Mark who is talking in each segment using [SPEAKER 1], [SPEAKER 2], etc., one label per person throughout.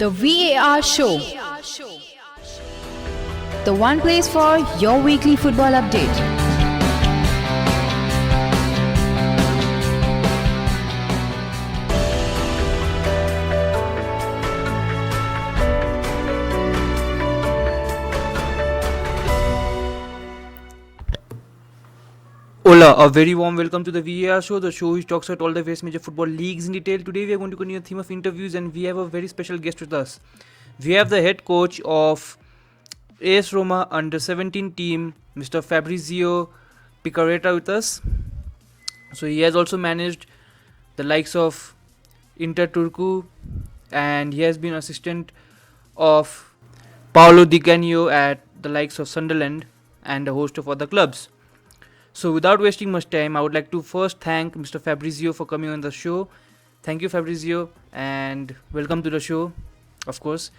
[SPEAKER 1] The VAR Show. The one place for your weekly football update.
[SPEAKER 2] Hola, a very warm welcome to the VAR show, the show which talks about all the various major football leagues in detail. Today we are going to continue the theme of interviews and we have a very special guest with us. We have the head coach of AS Roma under 17 team, Mr. Fabrizio Piccareta with us. So he has also managed the likes of Inter Turku and he has been assistant of Paolo Di Canio at the likes of Sunderland and a host of other clubs. So without wasting much time, I would like to first thank Mr. Fabrizio for coming on the show. Thank you, Fabrizio, and welcome to the show, of course.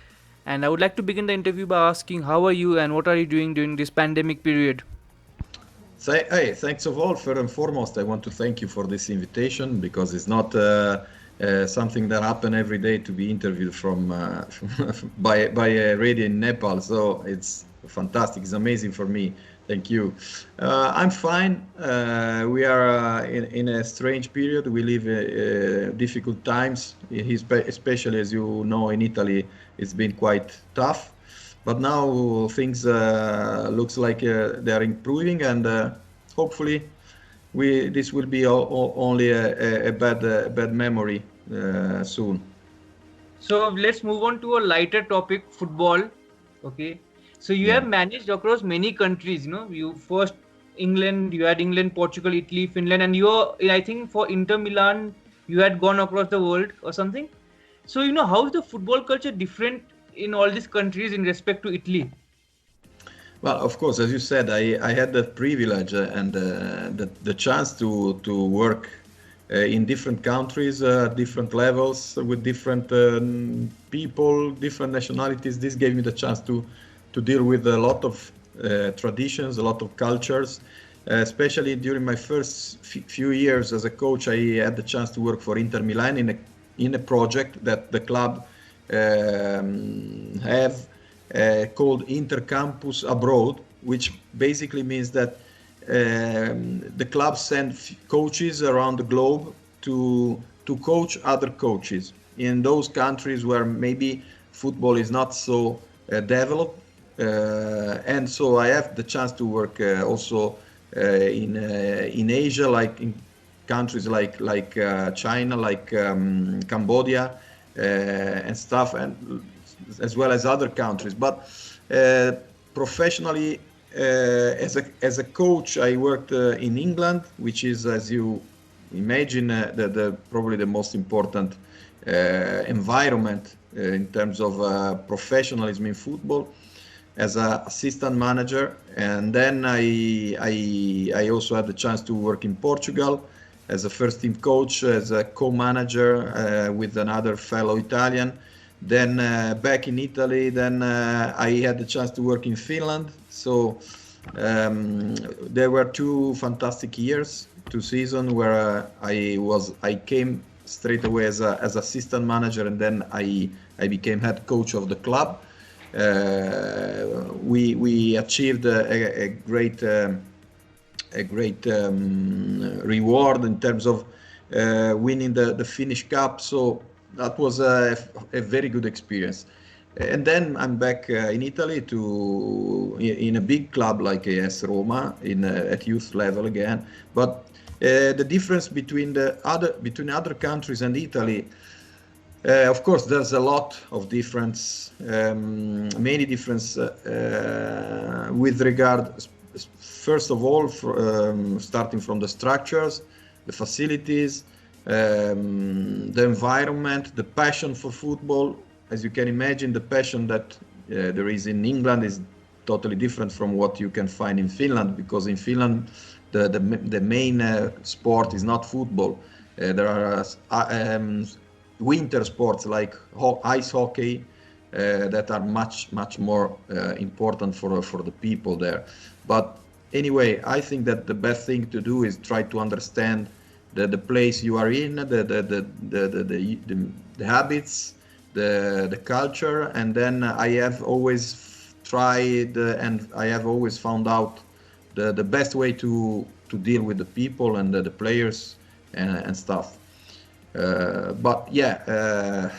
[SPEAKER 2] And I would like to begin the interview by asking, how are you and what are you doing during this pandemic period?
[SPEAKER 3] Hey, thanks of all. First and foremost, I want to thank you for this invitation because it's not something that happens every day to be interviewed from by a radio in Nepal. So it's fantastic. It's amazing for me. Thank you. I'm fine. We are in a strange period. We live difficult times, especially as you know in Italy. It's been quite tough, but now things looks like they are improving, and hopefully this will be only a bad memory soon.
[SPEAKER 2] So let's move on to a lighter topic, football. Okay. So you have managed across many countries, you first England, you had England, Portugal, Italy, Finland, and I think for Inter Milan, you had gone across the world or something. So, how is the football culture different in all these countries in respect to Italy?
[SPEAKER 3] Well, of course, as you said, I had the privilege and the chance to work in different countries, different levels, with different people, different nationalities. This gave me the chance to deal with a lot of traditions, a lot of cultures, especially during my first few years as a coach. I had the chance to work for Inter Milan in a project that the club have called Intercampus Abroad, which basically means that the club send coaches around the globe to coach other coaches in those countries where maybe football is not so developed. And so I have the chance to work also in Asia, like in countries like China, like Cambodia, and stuff, and as well as other countries. But professionally, as a coach, I worked in England, which is, as you imagine, probably the most important environment in terms of professionalism in football, as an assistant manager. And then I also had the chance to work in Portugal as a first team coach, as a co-manager with another fellow Italian. Then back in Italy, then I had the chance to work in Finland. So there were two fantastic years, 2 seasons where I came straight away as assistant manager, and then I became head coach of the club. We achieved a great reward in terms of winning the Finnish Cup. So that was a very good experience. And then I'm back in Italy in a big club like AS Roma at youth level again. But the difference between other countries and Italy. Of course, there's a lot of difference, many difference with regard, first of all, starting from the structures, the facilities, the environment, the passion for football. As you can imagine, the passion that there is in England is totally different from what you can find in Finland, because in Finland, the main sport is not football. There are winter sports like ice hockey that are much more important for the people there. But anyway, I think that the best thing to do is try to understand the place you are in, the habits, the culture, and then I have always tried and I have always found out the best way to deal with the people and the players and stuff. But yeah,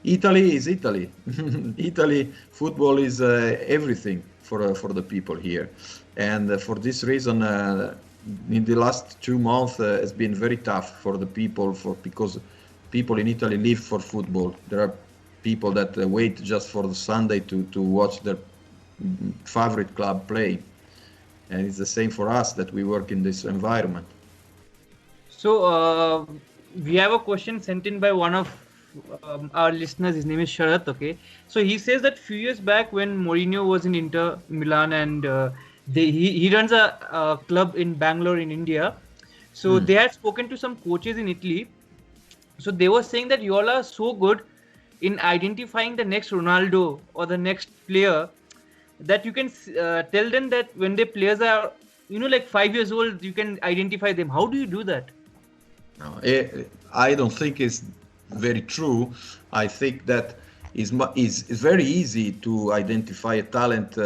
[SPEAKER 3] Italy is Italy. Italy football is everything for the people here, and for this reason, in the last 2 months, it's been very tough for the people because people in Italy live for football. There are people that wait just for the Sunday to watch their favorite club play, and it's the same for us that we work in this environment.
[SPEAKER 2] So we have a question sent in by one of our listeners. His name is Sharat. Okay, so he says that few years back when Mourinho was in Inter Milan and he runs a club in Bangalore in India. So they had spoken to some coaches in Italy. So they were saying that you all are so good in identifying the next Ronaldo or the next player that you can tell them that when their players are, like 5 years old, you can identify them. How do you do that?
[SPEAKER 3] No, I don't think it's very true. I think that is very easy to identify a talent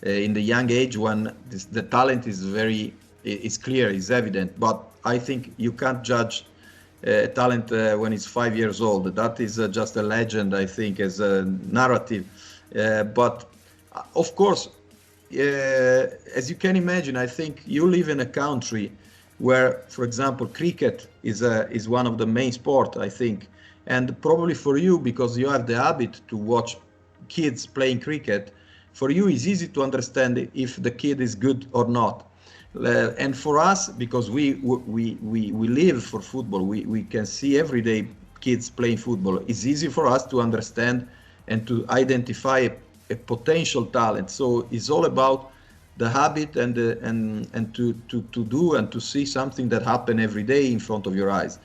[SPEAKER 3] in the young age when the talent is clear, is evident. But I think you can't judge talent when it's 5 years old. That is just a legend, I think, as a narrative. But of course, as you can imagine, I think you live in a country where, for example, cricket is one of the main sport, I think. And probably for you, because you have the habit to watch kids playing cricket, for you it's easy to understand if the kid is good or not. And for us, because we live for football, we can see every day kids playing football. It's easy for us to understand and to identify a potential talent. So it's all about the habit and to do and to see something that happen every day in front of your eyes.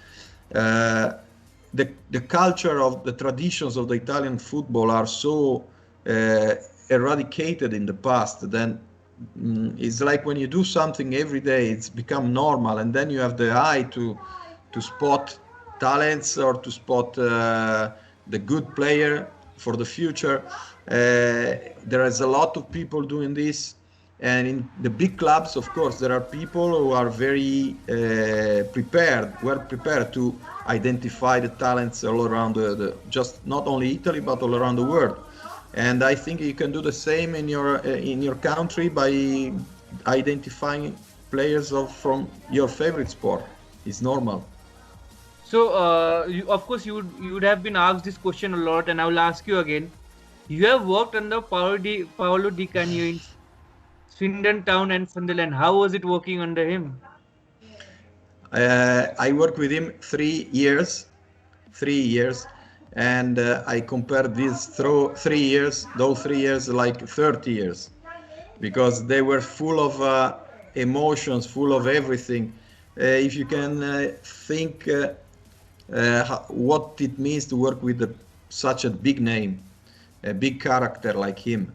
[SPEAKER 3] The culture of the traditions of the Italian football are so eradicated in the past. Then it's like when you do something every day, it's become normal, and then you have the eye to spot talents or to spot the good player for the future. There is a lot of people doing this, and in the big clubs, of course, there are people who are very well prepared to identify the talents all around just not only Italy but all around the world. And I think you can do the same in your country by identifying players from your favorite sport. It's normal.
[SPEAKER 2] So, of course, you would have been asked this question a lot, and I will ask you again. You have worked under Paolo Di Canio in Swindon Town and Sunderland. How was it working under him?
[SPEAKER 3] I worked with him 3 years, and I compared these those 3 years like 30 years, because they were full of emotions, full of everything. If you can think what it means to work with such a big name, a big character like him,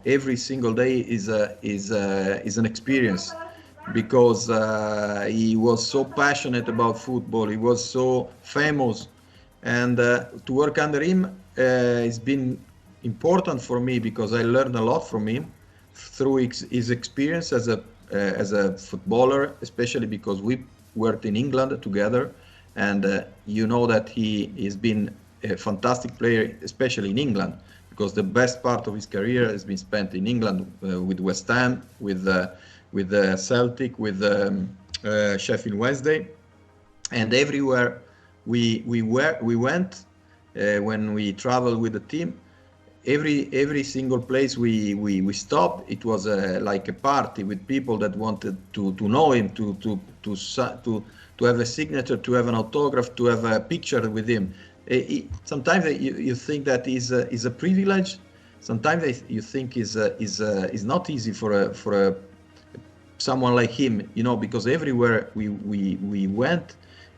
[SPEAKER 3] every single day is an experience, because he was so passionate about football, he was so famous, and to work under him has been important for me, because I learned a lot from him through his experience as a footballer, especially because we worked in England together, and you know that he has been a fantastic player, especially in England, because the best part of his career has been spent in England with West Ham, with Celtic, with Sheffield Wednesday, and everywhere we went when we traveled with the team. Every single place we stopped, it was like a party with people that wanted to know him, to have a signature, to have an autograph, to have a picture with him. Sometimes you think that is a privilege. Sometimes you think is not easy for someone like him, because everywhere we went,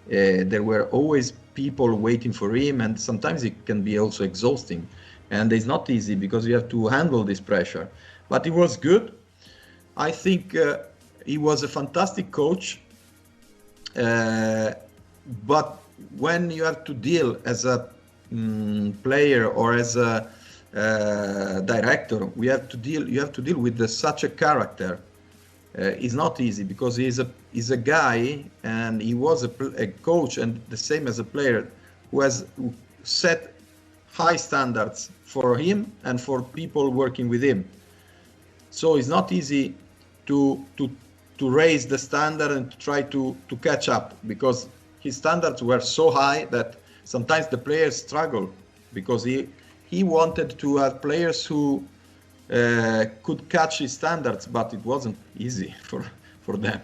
[SPEAKER 3] there were always people waiting for him, and sometimes it can be also exhausting, and it's not easy because you have to handle this pressure. But it was good. I think he was a fantastic coach, but when you have to deal as a player or as a director, you have to deal with such a character. It's not easy because he's a guy, and he was a coach, and the same as a player who set high standards for him and for people working with him. So it's not easy to raise the standard and to try to catch up, because his standards were so high that sometimes the players struggle, because he wanted to have players who could catch his standards, but it wasn't easy for them.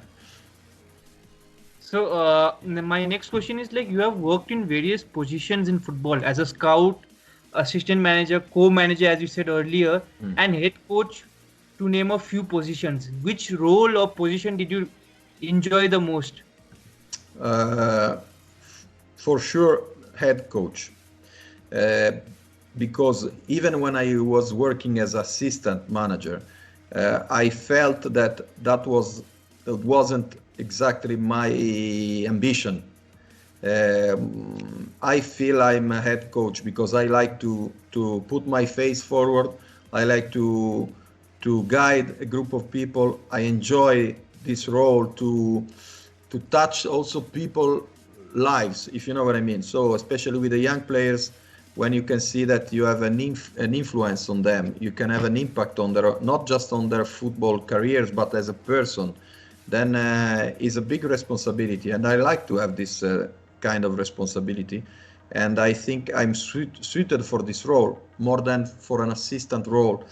[SPEAKER 2] So my next question is, like, you have worked in various positions in football as a scout, assistant manager, co-manager, as you said earlier, and head coach, to name a few positions. Which role or position did you enjoy the most?
[SPEAKER 3] For sure, head coach. Because even when I was working as assistant manager, I felt that wasn't exactly my ambition. I feel I'm a head coach because I like to put my face forward. I like to guide a group of people. I enjoy this role to touch also people lives, if you know what I mean. So especially with the young players, when you can see that you have an influence on them, you can have an impact on not just on their football careers, but as a person, then is a big responsibility. And I like to have this kind of responsibility. And I think I'm suited for this role more than for an assistant role.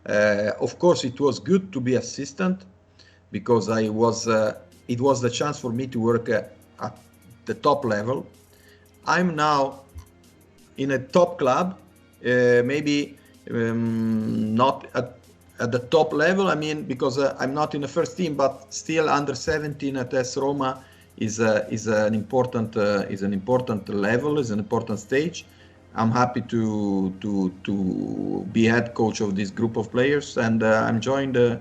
[SPEAKER 3] Of course, it was good to be assistant because it was the chance for me to work at the top level. I'm now in a top club, maybe not at the top level. I mean, because I'm not in the first team, but still under 17 at AS Roma is an important level, is an important stage. I'm happy to be head coach of this group of players, and I'm enjoying the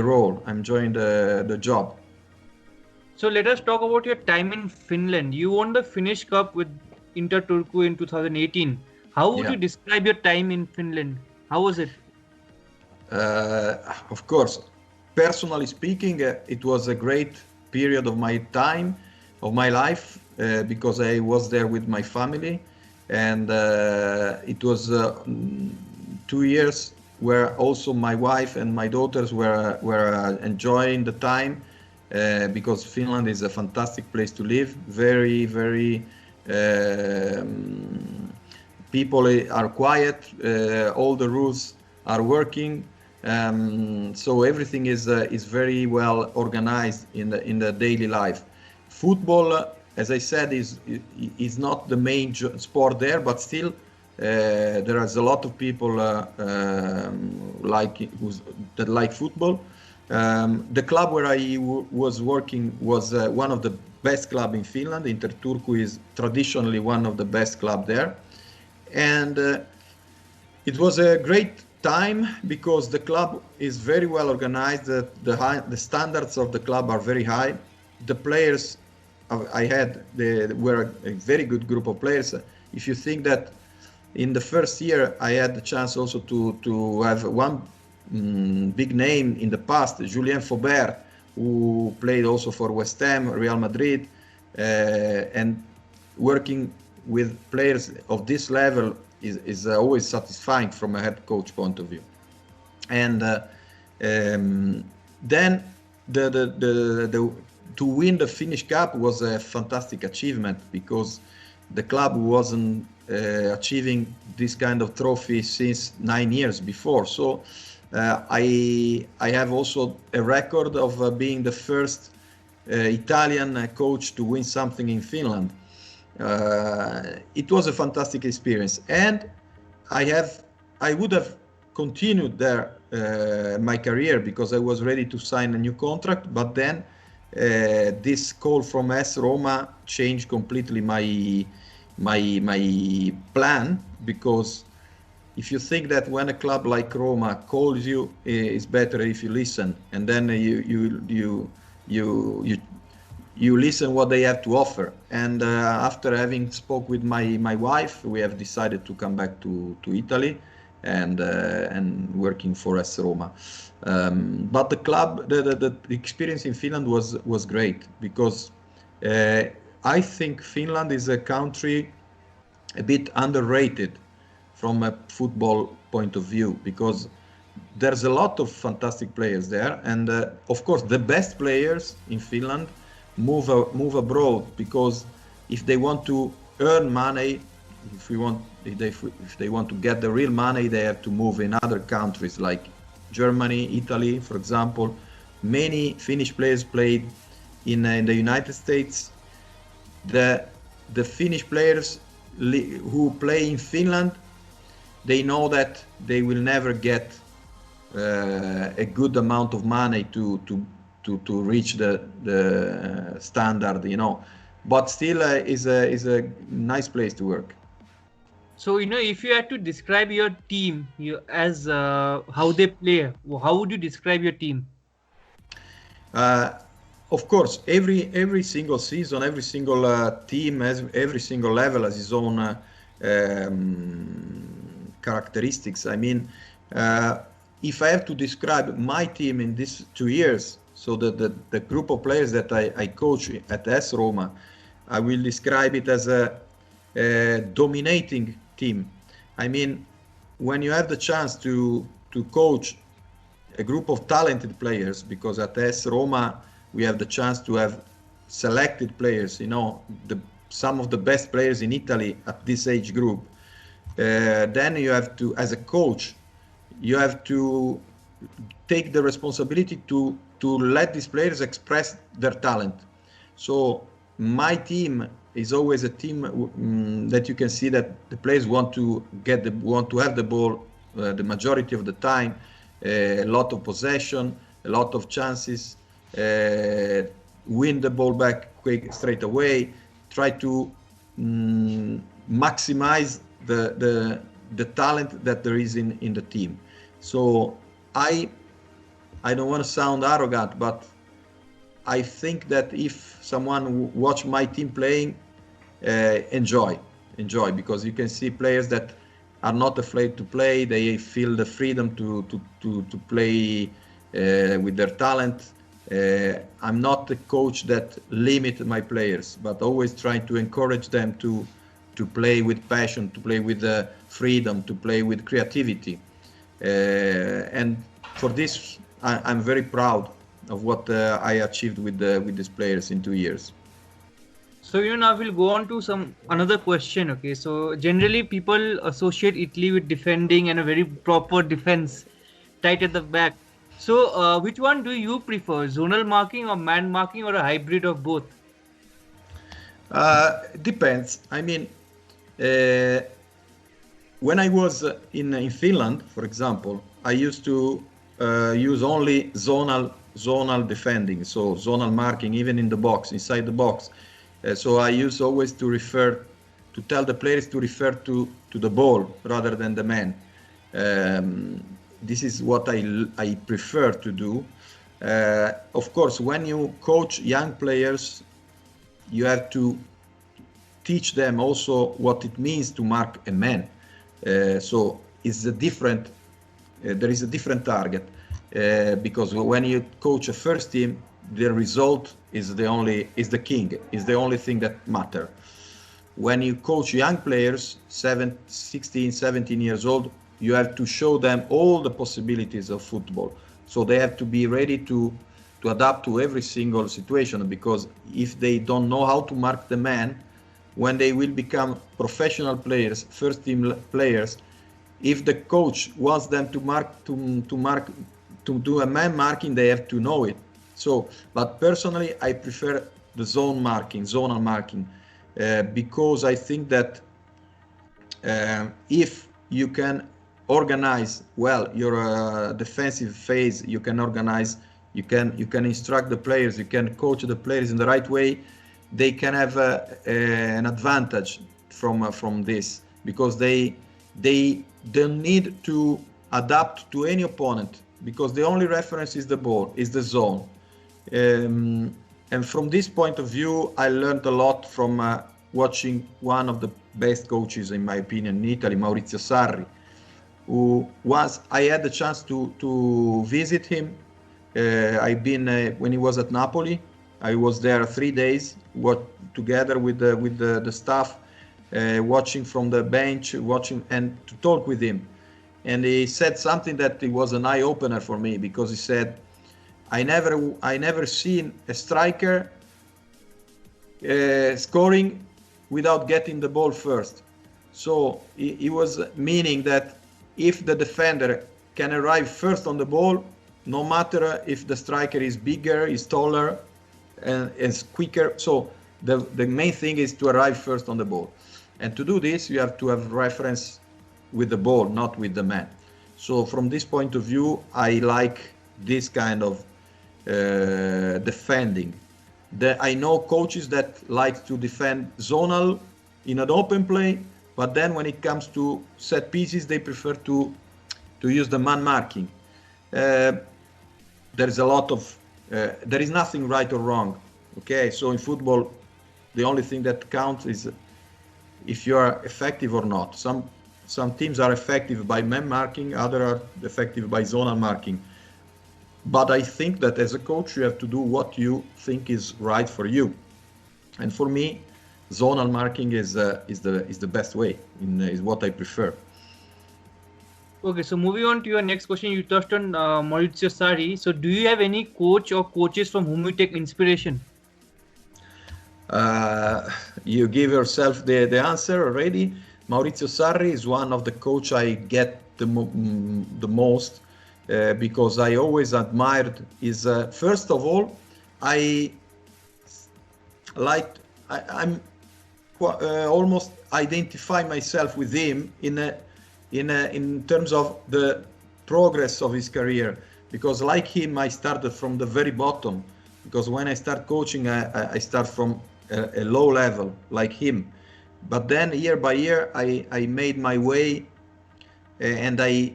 [SPEAKER 3] role. I'm enjoying the job.
[SPEAKER 2] So let us talk about your time in Finland. You won the Finnish Cup with Inter Turku in 2018. How would you describe your time in Finland? How was it?
[SPEAKER 3] Of course, personally speaking, it was a great period of my time, of my life, because I was there with my family, and it was 2 years where also my wife and my daughters were enjoying the time, because Finland is a fantastic place to live. Very, very people are quiet. All the rules are working. So everything is very well organized in the daily life. Football, as I said, is not the main sport there, but still there is a lot of people that like football. The club where I was working was one of the best club in Finland. Inter Turku is traditionally one of the best club there, and it was a great time because the club is very well organized. The standards of the club are very high. The players I had, they were a very good group of players. If you think that in the first year I had the chance also to have one big name in the past, Julien Faubert, who played also for West Ham, Real Madrid, and working with players of this level is always satisfying from a head coach point of view. And then to win the Finnish Cup was a fantastic achievement because the club wasn't achieving this kind of trophy since 9 years before. So I have also a record of being the first Italian coach to win something in Finland. It was a fantastic experience, and I would have continued there my career because I was ready to sign a new contract, but then this call from AS Roma changed completely my plan, because if you think that when a club like Roma calls you, it's better if you listen, and then you you listen what they have to offer. And after having spoke with my wife, we have decided to come back to Italy and working for AS Roma. But the club, the experience in Finland was great, because I think Finland is a country a bit underrated from a football point of view, because there's a lot of fantastic players there, and of course the best players in Finland move abroad, because if they want to earn money, if they want to get the real money, they have to move in other countries like Germany, Italy, for example. Many Finnish players played in the United States. The Finnish players who play in Finland, they know that they will never get a good amount of money to reach the standard, but still is a nice place to work.
[SPEAKER 2] So, if you had to describe your team as how they play, how would you describe your team?
[SPEAKER 3] Of course, every single season, every single team has, every single level has its own characteristics. I mean, if I have to describe my team in these 2 years, so the group of players that I coach at AS Roma, I will describe it as a dominating team. I mean, when you have the chance to coach a group of talented players, because at AS Roma we have the chance to have selected players, some of the best players in Italy at this age group, then you have to, as a coach, you have to take the responsibility to let these players express their talent. So my team is always a team that you can see that the players want to have the ball the majority of the time, a lot of possession, a lot of chances, win the ball back straight away, try to maximize the talent that there is in the team. So I don't want to sound arrogant, but I think that if someone watch my team playing, enjoy, because you can see players that are not afraid to play. They feel the freedom to play with their talent. I'm not a coach that limit my players, but always trying to encourage them to play with passion, to play with freedom, to play with creativity. And for this, I'm very proud of what I achieved with these players in 2 years.
[SPEAKER 2] So now we'll go on to another question. Okay, so generally people associate Italy with defending and a very proper defense, tight at the back. So which one do you prefer, zonal marking or man marking, or a hybrid of both?
[SPEAKER 3] Depends. I mean, when I was in Finland, for example, I used to use only zonal defending, so zonal marking, even in the box, inside the box. So I used always to tell the players to refer to the ball rather than the man. This is what I prefer to do. Of course, when you coach young players, you have to teach them also what it means to mark a man. So it's there is a different target, because when you coach a first team, the result is the only thing that matter. When you coach young players, 16, 17 years old, you have to show them all the possibilities of football. So they have to be ready to adapt to every single situation, because if they don't know how to mark the man, when they will become professional players, first team players, if the coach wants them to do a man marking, they have to know it. So, but personally, I prefer the zonal marking, because I think that if you can organize well your defensive phase, you can instruct the players, you can coach the players in the right way, they can have an advantage from this, because they don't need to adapt to any opponent, because the only reference is the ball, is the zone. And from this point of view, I learned a lot from watching one of the best coaches, in my opinion, in Italy, Maurizio Sarri, I had the chance to visit him. I've been when he was at Napoli. I was there 3 days, together with the staff, watching from the bench, watching and to talk with him. And he said something that it was an eye opener for me, because he said, I never seen a striker scoring without getting the ball first. So he was meaning that if the defender can arrive first on the ball, no matter if the striker is bigger, is taller, and is quicker. So the main thing is to arrive first on the ball. And to do this, you have to have reference with the ball, not with the man. So from this point of view, I like this kind of defending. I know coaches that like to defend zonal in an open play, but then when it comes to set pieces, they prefer to use the man marking. There is nothing right or wrong. Okay, so in football, the only thing that counts is if you are effective or not. Some teams are effective by man marking, others are effective by zonal marking. But I think that as a coach, you have to do what you think is right for you. And for me, zonal marking is the best way, is what I prefer.
[SPEAKER 2] Okay, so moving on to your next question, you touched on Maurizio Sarri. So do you have any coach or coaches from whom you take inspiration?
[SPEAKER 3] You give yourself the answer already. Maurizio Sarri is one of the coach I get the most, because I always admired his. First of all, I'm almost identify myself with him in terms of the progress of his career, because like him, I started from the very bottom. Because when I start coaching, I start from a low level like him. But then year by year, I made my way, and I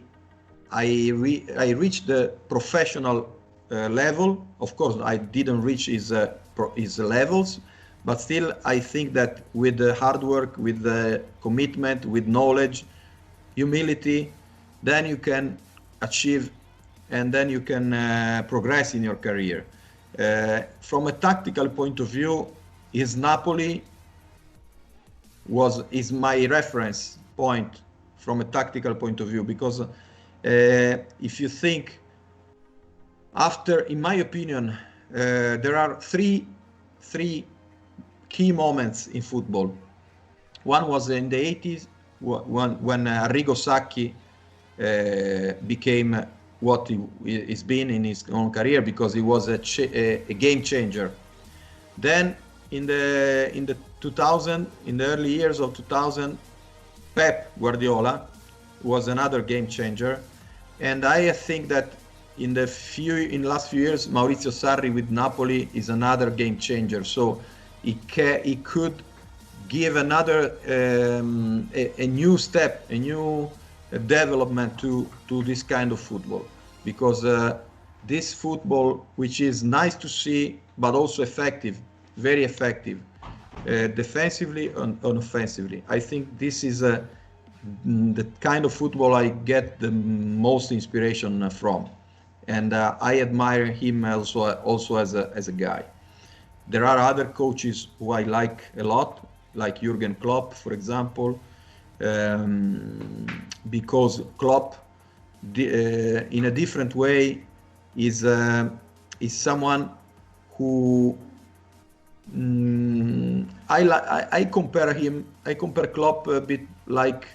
[SPEAKER 3] reached the professional level. Of course, I didn't reach his levels, but still, I think that with the hard work, with the commitment, with knowledge, humility, then you can achieve, and then you can progress in your career. From a tactical point of view, his Napoli is my reference point from a tactical point of view, because if you think in my opinion, there are three key moments in football. One was in the 80s when Arrigo Sacchi became what he's been in his own career, because he was a game changer. Then in the 2000, in the early years of 2000, Pep Guardiola was another game changer. And I think that in the last few years, Maurizio Sarri with Napoli is another game changer. So he could give another a new step, a new development to this kind of football, because this football, which is nice to see but also effective, very effective, defensively and offensively. I think this is the kind of football I get the most inspiration from, and I admire him also as a guy. There are other coaches who I like a lot, like Jurgen Klopp, for example, because Klopp, in a different way, is someone who I compare Klopp a bit like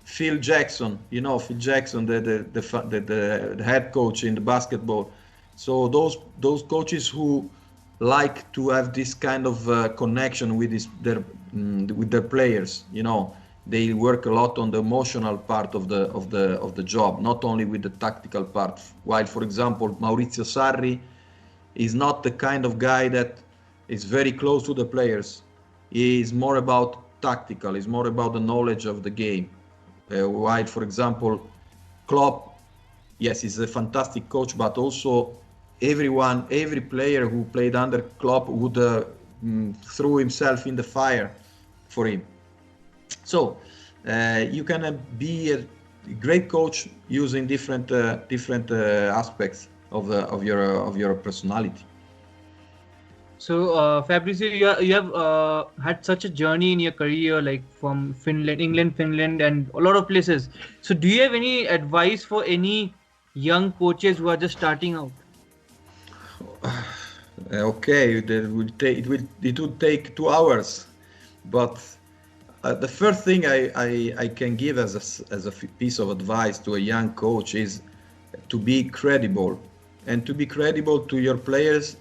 [SPEAKER 3] Phil Jackson. You know, Phil Jackson, the head coach in the basketball. So those coaches who like to have this kind of connection with their players. You know, they work a lot on the emotional part of the job, not only with the tactical part. While, for example, Maurizio Sarri is not the kind of guy that is very close to the players. He is more about tactical. He's more about the knowledge of the game. While, for example, Klopp, yes, he's a fantastic coach, but also every player who played under Klopp would throw himself in the fire for him. So you can be a great coach using different aspects of your personality.
[SPEAKER 2] So, Fabrizio, you have had such a journey in your career, like from Finland, England, Finland, and a lot of places. So, do you have any advice for any young coaches who are just starting out?
[SPEAKER 3] Okay, it would take 2 hours, but the first thing I can give as a piece of advice to a young coach is to be credible, and to be credible to your players,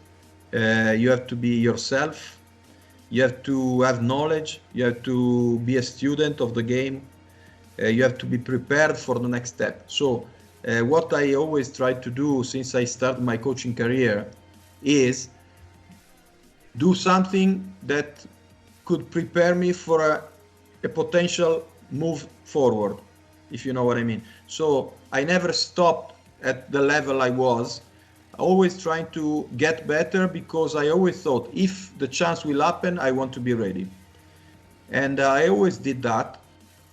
[SPEAKER 3] you have to be yourself. You have to have knowledge. You have to be a student of the game. You have to be prepared for the next step. So what I always try to do since I started my coaching career is do something that could prepare me for a potential move forward, if you know what I mean. So I never stopped at the level I was, always trying to get better, because I always thought if the chance will happen, I want to be ready. And I always did that.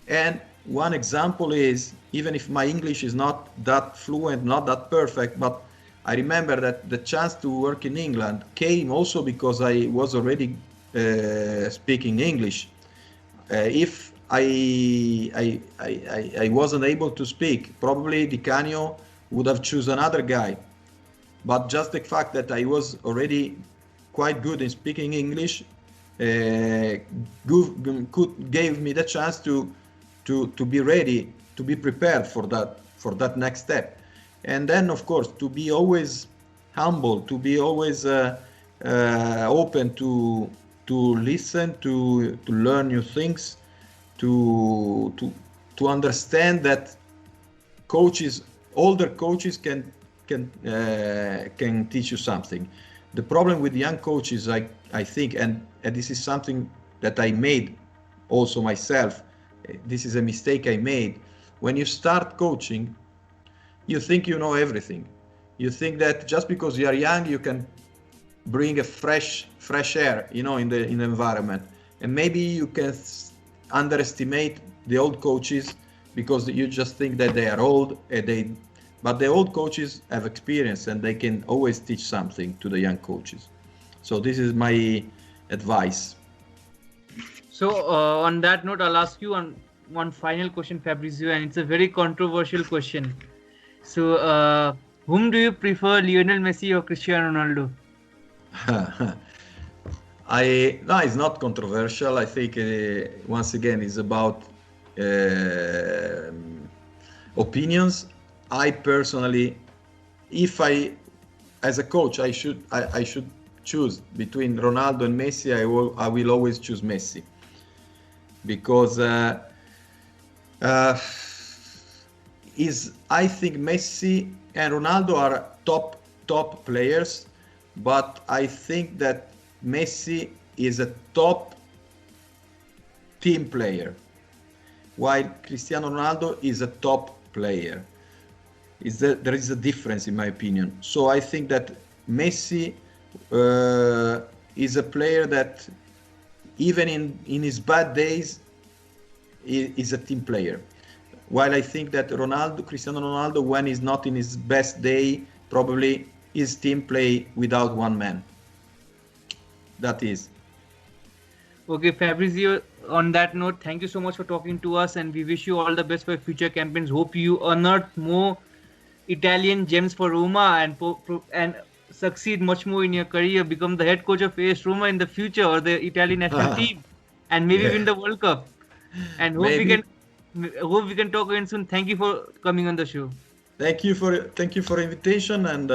[SPEAKER 3] And one example is, even if my English is not that fluent, not that perfect, but I remember that the chance to work in England came also because I was already speaking English. If I wasn't able to speak, probably Di Canio would have chosen another guy. But just the fact that I was already quite good in speaking English gave me the chance to be ready, to be prepared for that next step. And then, of course, to be always humble, to be always open to listen, to learn new things, to understand that coaches, older coaches can teach you something. The problem with young coaches, I think, and this is something that I made also myself, this is a mistake I made. When you start coaching, you think you know everything. You think that just because you are young, you can bring a fresh air, in the environment. And maybe you can underestimate the old coaches because you just think that they are old, but the old coaches have experience and they can always teach something to the young coaches. So this is my advice.
[SPEAKER 2] So, on that note, I'll ask you one final question, Fabrizio, and it's a very controversial question. So, whom do you prefer, Lionel Messi or Cristiano Ronaldo?
[SPEAKER 3] No, it's not controversial. I think once again it's about opinions. I personally, as a coach, I should choose between Ronaldo and Messi. I will always choose Messi, because I think Messi and Ronaldo are top players, but I think that Messi is a top team player, while Cristiano Ronaldo is a top player. There is a difference, in my opinion. So I think that Messi is a player that, even in his bad days, is a team player. While I think that Cristiano Ronaldo, when he's not in his best day, probably his team play without one man. That is.
[SPEAKER 2] Okay, Fabrizio, on that note, thank you so much for talking to us, and we wish you all the best for future campaigns. Hope you unearth more Italian gems for Roma and succeed much more in your career, become the head coach of AS Roma in the future, or the Italian national team, and maybe win the World Cup. And hope we can talk again soon. Thank you for coming on the show.
[SPEAKER 3] Thank you for invitation, and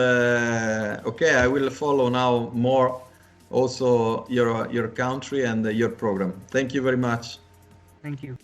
[SPEAKER 3] okay, I will follow now more also your country and your program. Thank you very much.
[SPEAKER 2] Thank you.